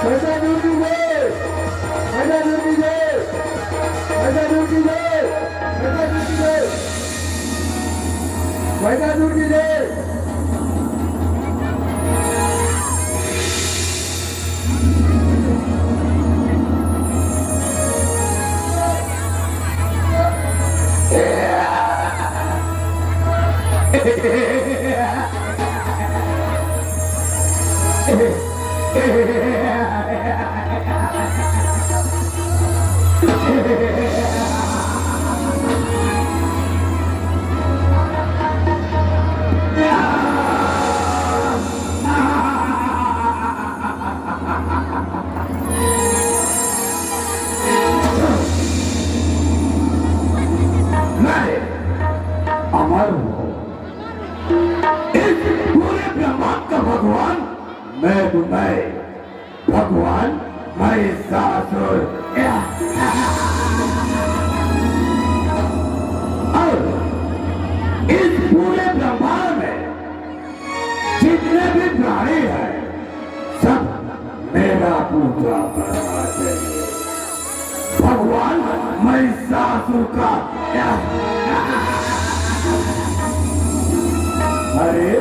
पैसा दूर कीजिए, पैसा दूर कीजिए, पैसा दूर कीजिए, पैसा दूर कीजिए, पैसा दूर कीजिए। मैं तुम्हें भगवान महिषासुर और इस पूरे ब्रह्मांड में जितने भी प्राणी हैं सब मेरा पूजा करना चाहिए। भगवान महिषासुर का अरे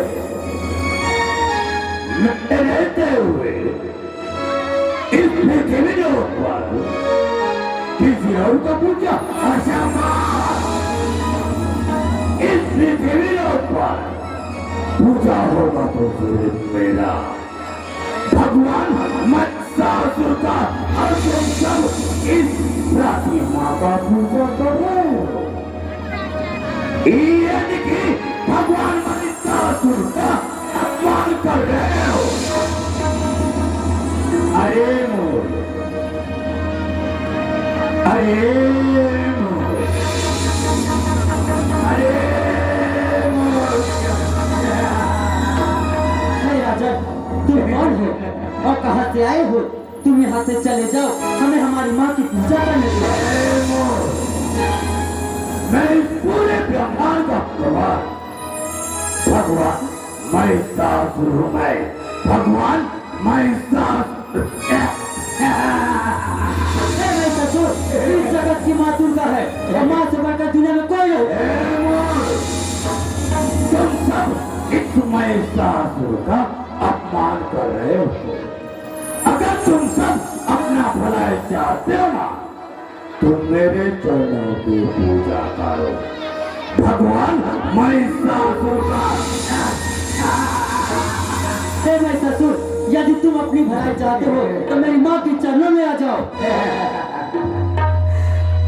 रहते हुए इस पृथ्वी के ऊपर किसी और को पूजा असंभव। इस पृथ्वी के ऊपर पूजा होगा तो सिर्फ मेरा भगवान महिषासुर का। और तुम सब इस प्रतिमा का पूजा कर रहे हो, यानी कि भगवान महिषासुर का अपमान कर रहे हो। अरे मोर, अरे मोर, अरे मोर। राजा, तुम कौन हो और कहाँ से आए हो? तुम यहाँ से चले जाओ, हमें हमारी माँ की पूजा करने दो। अरे मोर, मैं इस पूरे ब्रह्मांड का प्रभाव भगवान महिषासुर हूँ। मैं भगवान महिषासुर। इस जगत की माँ दुर्गा है और माँ से बढ़कर दुनिया में कोई हो। तुम सब इस महिषासुर का अपमान कर रहे हो। अगर तुम सब अपना भला चाहते हो ना, तुम मेरे चरणों की पूजा करो। भगवान महिषासुर का। महिषासुर, यदि तुम अपनी भलाई चाहते हो तो मेरी माँ के चरणों में आ जाओ।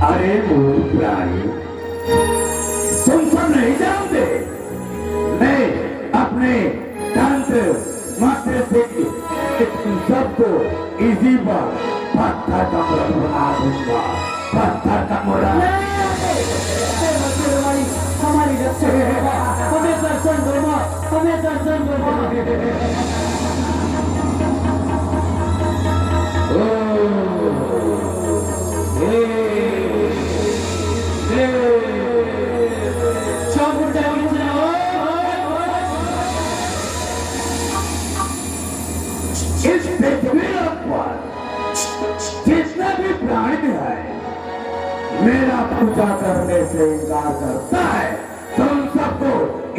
अरे मूर्ख प्राणी, तुम सब नहीं जानते मैं अपने तंत्र मंत्र से तुम सबको इसी पर पत्थर का मुरत बना दूंगा। पत्थर का मुरत। हमारी रक्षा हमें दर्शन दो माँ, हमें दर्शन दो माँ। इस पृथ्वी पर जितना भी प्राणी है मेरा पूजा करने से इनकार करता है, तो उन सबको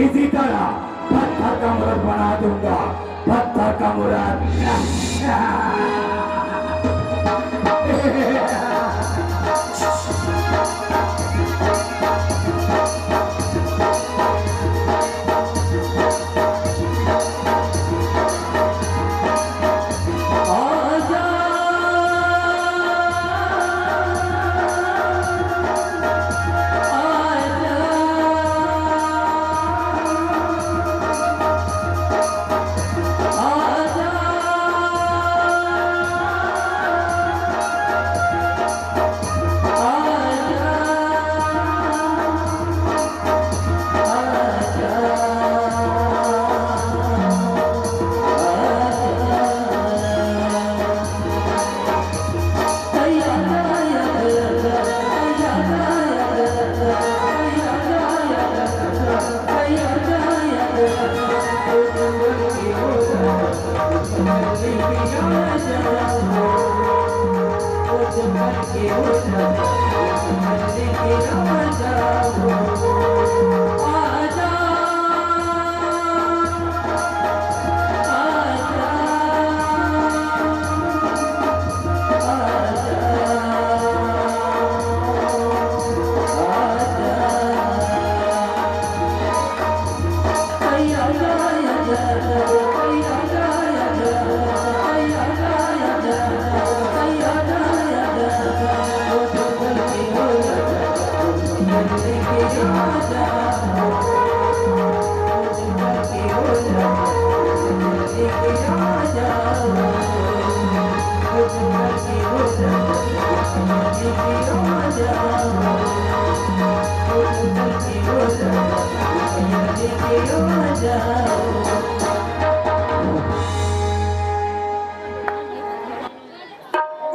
इसी तरह पत्थर का मूर्त बना दूंगा। पत्थर का मूर्त।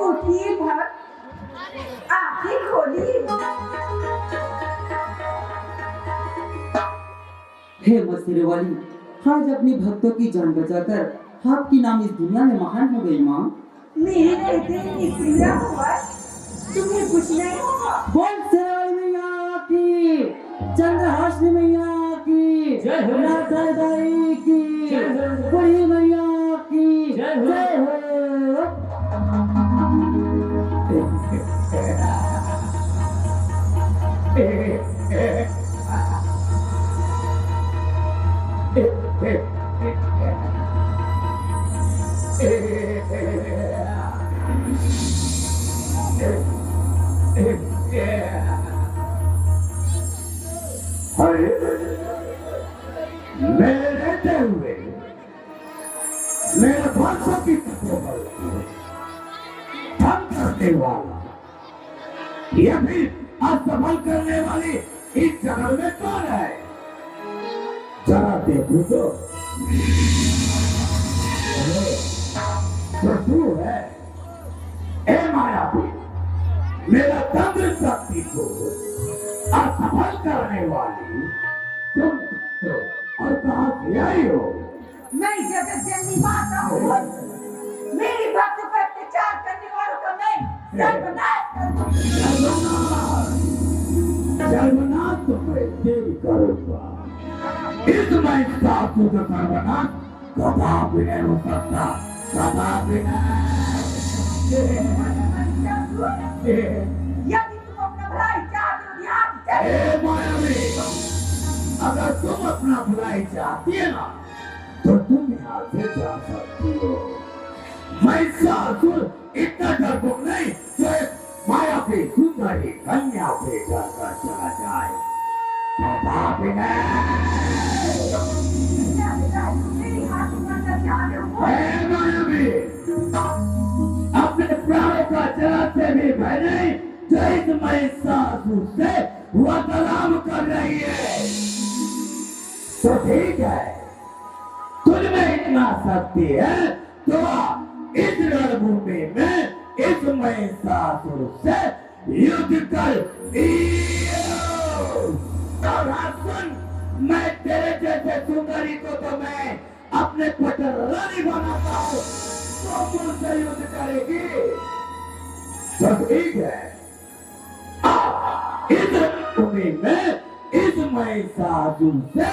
उठिए भक्त, आंखें खोलिए। हे मस्तिरे वाली, आज अपनी भक्तों की जान बचाकर आपकी नाम इस दुनिया में महान हो गई माँ। मेरे रहते निश्चिंत हुआ, तुम्हें कुछ नहीं होगा। बोल सेवाली मैया की, चंद्रहासिनी मैया की, नाचा दाई की, बूढ़ी मैया की जय हो। मेरे रहते हुए मेरे भाषा की ठग करने वाला या फिर असफल करने वाली इस जगह में कौन है? जरा देखो तो तू है ए मायावी, मेरा तंत्र शक्ति को असफल करने वाली तुम हो और कहाँ से आई हो? मैं जगत जननी माता हूँ। मेरी भक्त पर अत्याचार करने वालों का मैं सर्वनाश करूँगा। सर्वनाश तो मैं तेरी करूँगा। इस मैं सासू का सर्वनाश कदापि नहीं हो सकता, कदापि यदि तुम अपना भलाई चाहते हो, यहाँ से चले ए मायावी, अगर तुम अपना भलाई चाहती है ना तो तुम यहाँ से जा सकती हो। मैं सासुर इतना डरपोक नहीं जो एक माया की सुंदरी कन्या से डरकर चला जाए। कदापि मेरी हाथ उठाकर चाहते हो। ए मायावी, अपने प्राणों का जरा से भी भय नहीं जो इस मैं सासुर से वार्तालाप कर रही है। तो ठीक है, तुझमें इतना शक्ति है तो इस रणभूमि में इस महिषासुर से युद्ध कर। और हाँ सुन, मैं तेरे जैसे सुंदरी को तो मैं अपने पटर रानी बनाता हूँ, तो मुझसे युद्ध करेगी। तो ठीक है, इस रणभूमि में इस महिषासुर से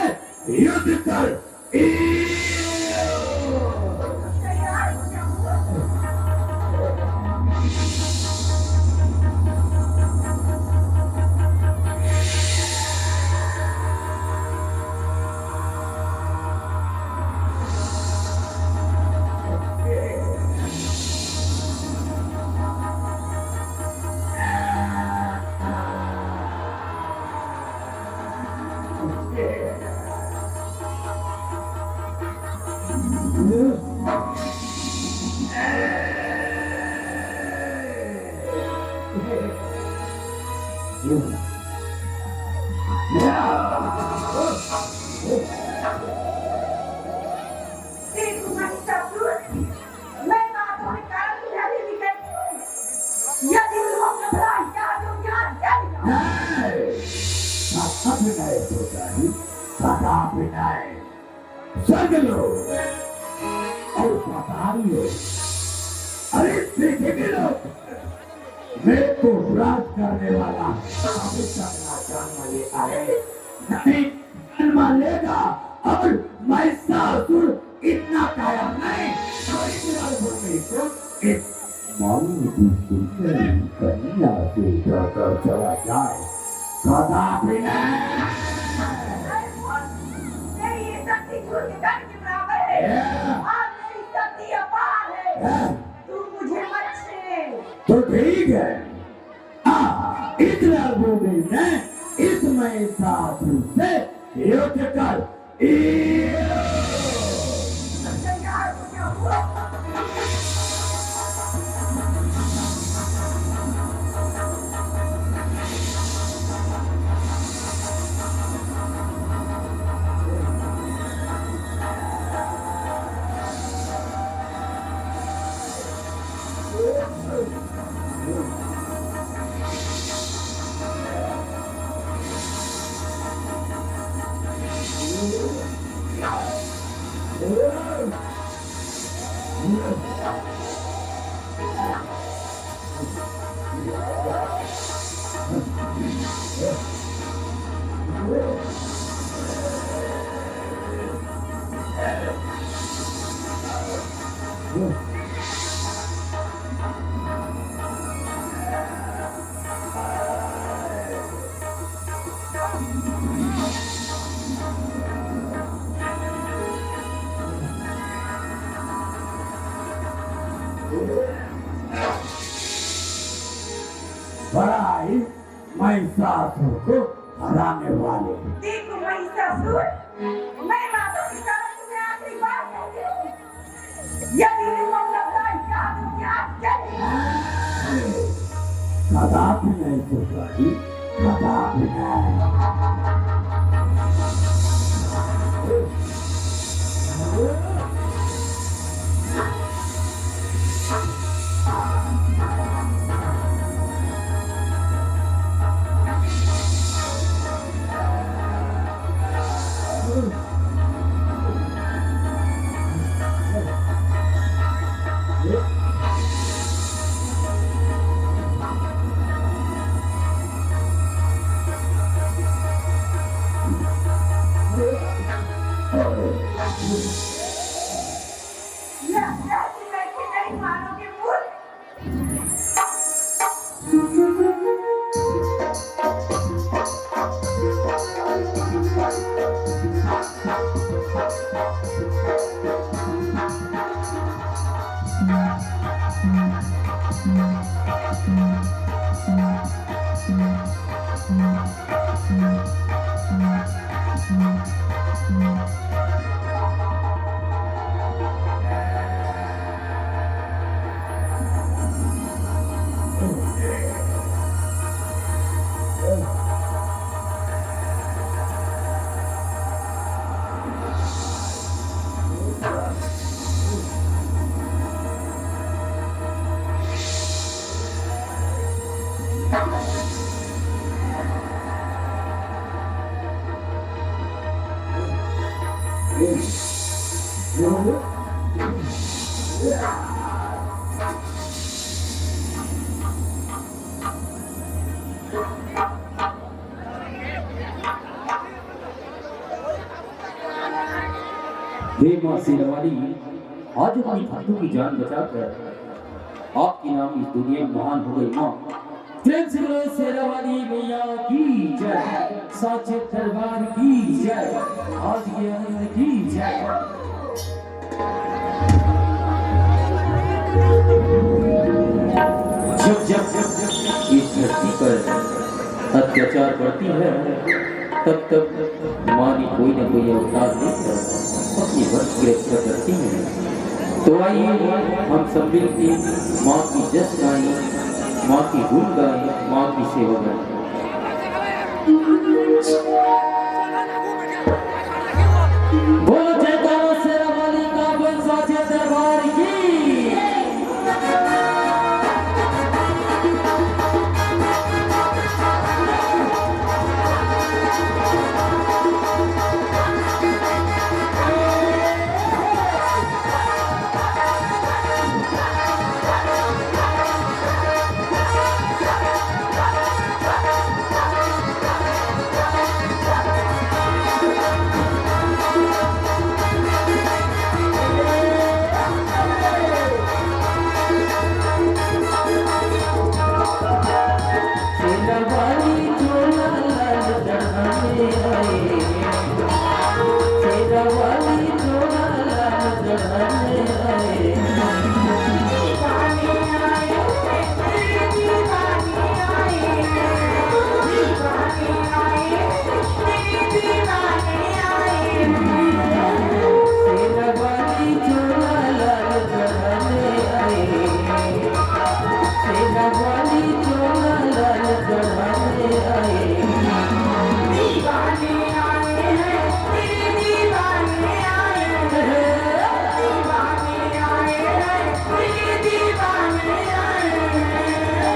युद्ध कर। तैयार हो जाओ। देखो महिषासुर, मैं माधव के कारण तुम्हें अभी भी कहती हूँ, यदि तुम अपना भलाई चाहते हो, यहाँ चले जाओ। कदापि नहीं सोचाही, कदापि नहीं। स्वर्ग लो और पतारी लो, अरे पृथ्वी लो, मेरे को अपराध करने वाला अभी तक ना जन्म ले आए, नहीं जन्म लेगा। और मैं सासुर इतना कायम नहीं, तो इस रणभूमि को इस मालूम की सुंदर कन्या से जाकर चला जाए, कदापि नहीं। मेरी ये शक्ति सूर्य के बराबर है और मेरी शक्ति अपार है। तू मुझे मत छेड़। तो ठीक है, इस रणभूमि में इस महिषासुर से युद्ध कर। तैयार हो जाओ। बड़ाई महिषासुर को हराने वाले। देखो महिषासुर, मैं माता की तरफ तुम्हें आखिरी बार कहती हूँ, यदि तुम अपना प्राण त्याग कदापि नहीं सुधारी, कदापि नहीं। नहीं मानोगे मूर्ख। हे मां शेरावाली, आज अपनी भक्तों की जान बचाकर आपकी नाम इस दुनिया में महान हो गई मां। प्रेम से बोलो शेरावाली मैया की जय, साचे दरबार की जय, आज के आनंद की जय। जब जब इस धरती पर अत्याचार बढ़ती है, तब तब मां ने कोई न कोई अवतार लेकर अपनी भक्त की रक्षा करती है। तो आइए हम सब मिलकर मां की जस गाएं, मां की गुण गाएं, मां की सेवा करें। बोलो जयकारा शेरावाली का, बोल साचे दरबार की। सेना वाली चोला लाल चढ़ाने आए दीवाने आए हैं तेरे दीवाने आए हैं दीवाने आए हैं तेरे दीवाने आए हैं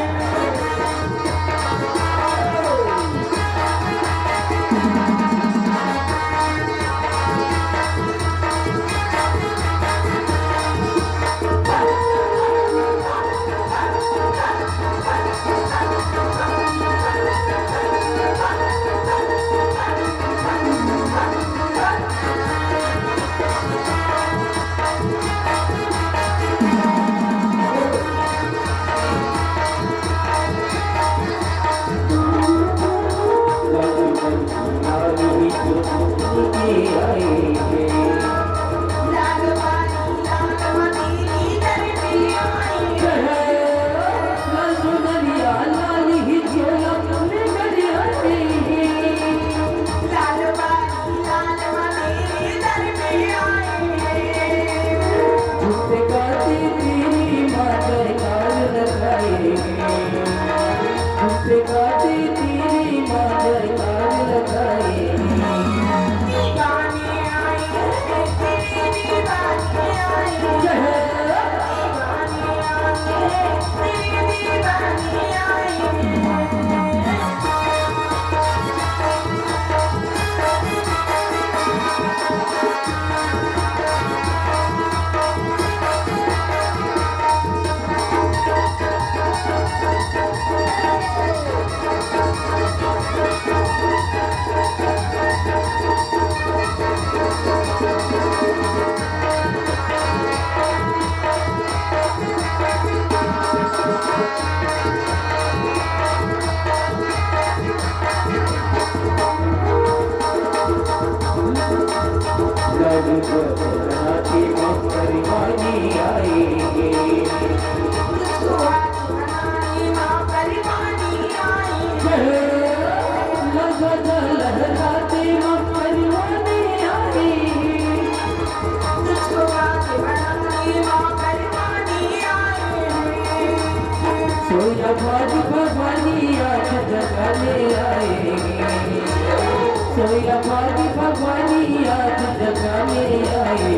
भगवानी आज जगाने आए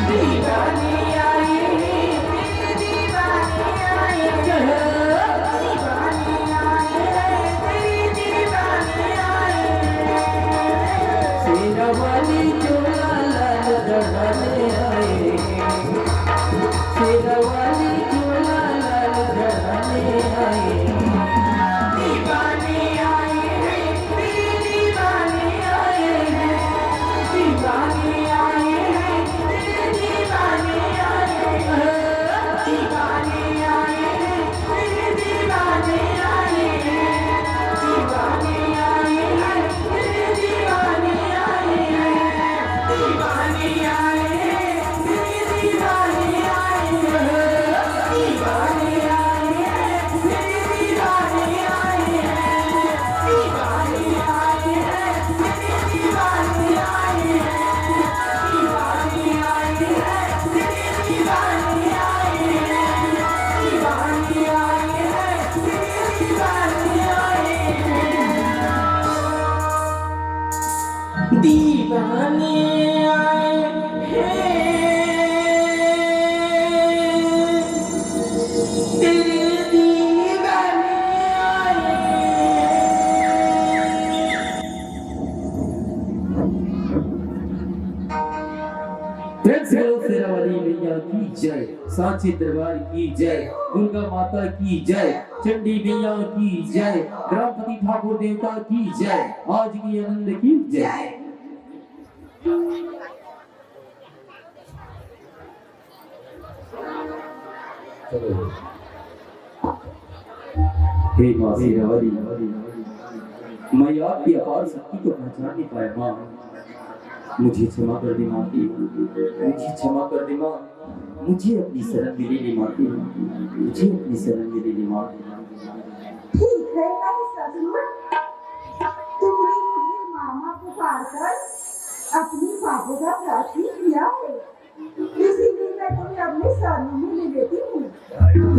दीवाने आए हैं तेरे दीवाने आए हैं दीवाने आए हैं तेरे दीवाने आए हैं सेना वाली चोला लाल चढ़ाने आए सेना वाली चोला लाल चढ़ाने आए दीवाने आए हैं तेरे दीवाने आए हैं दीवाने आए हैं तेरे दीवाने आए हैं दीवाने आए हैं तेरे दीवाने आए हैं दीवाने आए हैं तेरे दीवाने आए हैं दीवाने आए हैं तेरे दीवाने आए हैं दीवाने आए हैं तेरे दीवाने आए हैं दीवाने आए हैं तेरे दीवाने आए हैं दीवाने आए हैं तेरे दीवाने आए हैं दीवाने आए हैं तेरे दीवाने आए हैं दीवाने आए हैं तेरे दीवाने आए शेरावाली मैया की जय सांची दरबार की जय दुर्गा माता की जय चंडी मैया की जय गणपति ठाकुर देवता की जय आज की आनंद की जय हे माँ शेरावाली मैं आपकी अपार शक्ति को पहचान नहीं पाया माँ मुझे क्षमा कर दे माँ मुझे क्षमा कर दे माँ मुझे अपनी शरण में ले ले माँ मुझे अपनी शरण में ले ले माँ ठीक है मेरे ससुर तुमने मुझे मामा पुकार कर अपनी बाबू का प्रार्थना किया है इसीलिए मैं तुम्हें अपने शरण में ले लेती हूँ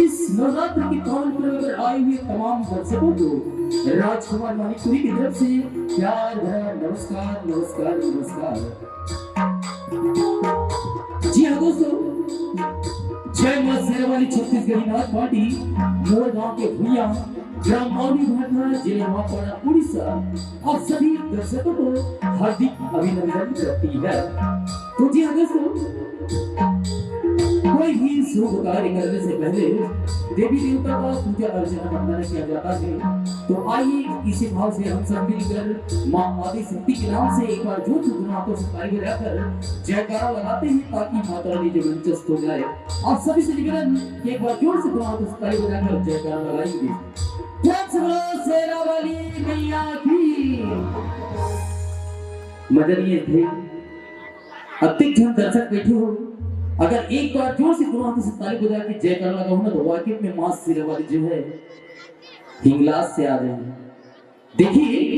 इस नवरात्र के पावन पर्व पर आए हुए तमाम दर्शकों को राजकुमार मानिकपुरी की तरफ से प्यार भरा नमस्कार नमस्कार नमस्कार। जी हाँ दोस्तों, जय मां शेरावाली छत्तीसगढ़ी नाच पार्टी मोर गांव के भुइयां ग्राम मोulibhandha जिला नवापाड़ा उड़ीसा और सभी दर्शकों को हार्दिक अभिनंदन करती है। तो जी हाँ दोस्तों, कोई भी शुभ कार्य करने से पहले देवी देवता का पूजा अर्चना वंदना किया जाता है। तो आइए इसी भाव से हम सब मिलकर मां आदि शक्ति के नाम से एक बार जोर से हाथों से ताली बजाकर जयकारा लगाते हैं ताकि माता रानी जबरदस्त हो जाए। आप सभी से निवेदन कि एक बार जोर से हाथों से ताली बजाकर जयकारा लगाएंगे। शेरावाली मैया की मदनीय थे। अत्यधिक जन दर्शक बैठे हो, अगर एक बार जोर से दोनों हाथों से ताली बजा के जयकारा लगाओ ना तो वाकई में मां शेरावाली जो है हिंगलाज से आ जाए। देखिए